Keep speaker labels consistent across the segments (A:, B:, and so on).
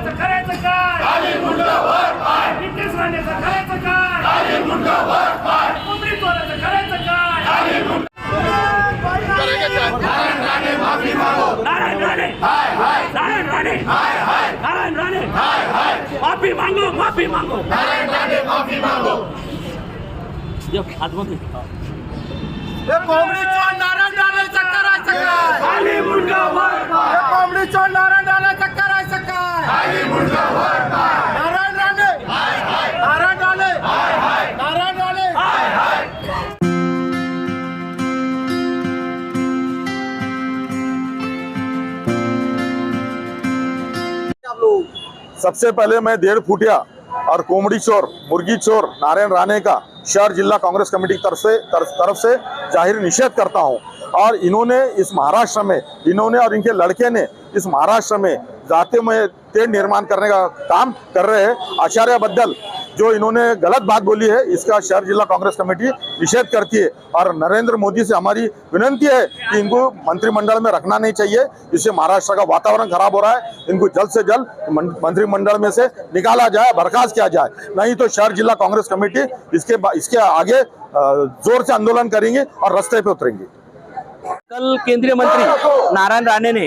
A: चोराचं करायचं काय? नितेश राणेचं करायचं काय? कोंबडी चोराचं करायचं काय? नारायण राणे नारायण राणे नारायण राणे माफी मांगो माफी मांगो नारायण राणे माफी मांगो आतमध्ये
B: कोंबडी चोर नारायण राणेचं करायचं काय?
A: खाली मुंडा वर पाय
B: कोंबडी चोर नारायण राणेचं करायचं काय?
A: खाली मुंडा वर पाय
B: नारायण राणे नारायण राणे नारायण राणे
C: सबसे पहले मैं 1.5 फुटिया और कोमड़ी चोर मुर्गी चोर नारायण राणे का शहर जिला कांग्रेस कमेटी की तरफ से जाहिर निषेध करता हूं। और इन्होंने इस महाराष्ट्र में और इनके लड़के ने इस महाराष्ट्र में जाते में तेढ़ निर्माण करने का काम कर रहे हैं। आचार्य बद्दल जो इन्होंने गलत बात बोली है, इसका शहर जिला कांग्रेस कमेटी निषेध करती है। और नरेंद्र मोदी से हमारी विनंती है कि इनको मंत्रिमंडल में रखना नहीं चाहिए। इससे महाराष्ट्र का वातावरण खराब हो रहा है। इनको जल्द से जल्द मंत्रिमंडल में से निकाला जाए, बर्खास्त किया जाए, नहीं तो शहर जिला कांग्रेस कमेटी इसके आगे जोर से आंदोलन करेंगे और रास्ते पे उतरेंगे।
D: कल केंद्रीय मंत्री नारायण राणे ने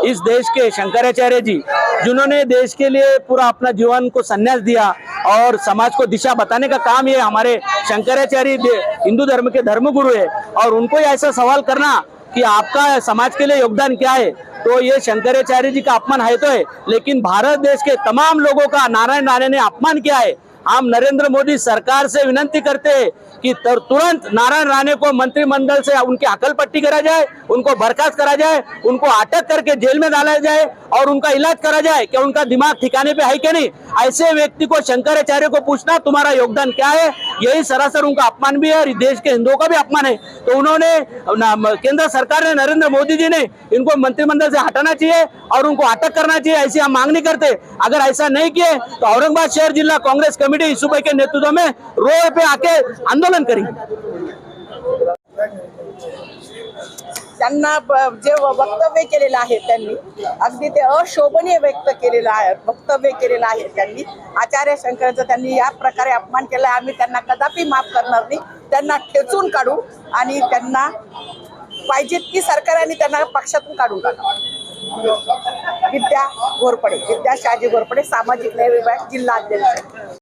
D: इस देश के शंकराचार्य जी, जिन्होंने देश के लिए पूरा अपना जीवन को संन्यास दिया और समाज को दिशा बताने का काम ये हमारे शंकराचार्य हिंदू धर्म के धर्मगुरु है, और उनको ऐसा सवाल करना कि आपका समाज के लिए योगदान क्या है, तो ये शंकराचार्य जी का अपमान है तो है, लेकिन भारत देश के तमाम लोगों का नारायण राणे ने अपमान किया है। हम नरेंद्र मोदी सरकार से विनंती करते हैं कि तुरंत नारायण राणे को मंत्रिमंडल से उनकी अकल पट्टी करा जाए, उनको बर्खास्त करा जाए, उनको अटक करके जेल में डाला जाए और उनका इलाज करा जाए कि उनका दिमाग ठिकाने पे है कि नहीं। ऐसे व्यक्ति को, शंकराचार्य को पूछना तुम्हारा योगदान क्या है, यही सरासर उनका अपमान भी है और देश के हिंदुओं का भी अपमान है। तो उन्होंने, केंद्र सरकार ने, नरेंद्र मोदी जी ने इनको मंत्रिमंडल से हटाना चाहिए और उनको अटक करना चाहिए, ऐसी हम मांग नहीं करते। अगर ऐसा नहीं किए तो औरंगाबाद शहर जिला कांग्रेस कमेटी ईसूभाई के नेतृत्व में रोड पे आके आंदोलन करेंगे।
E: त्यांना जे वक्तव्य केलेलं आहे त्यांनी अगदी ते अशोभनीय वक्तव्य केलेलं आहे त्यांनी। आचार्य शंकराचा त्यांनी या प्रकारे अपमान केला, आम्ही त्यांना कदापि माफ करणार नाही। त्यांना ठेचून काढू आणि त्यांना पाहिजे ती सरकारने त्यांना पक्षातून काढून टाकावं। विद्या शहाजी घोरपडे, सामाजिक न्याय विभाग जिल्हा अध्यक्ष।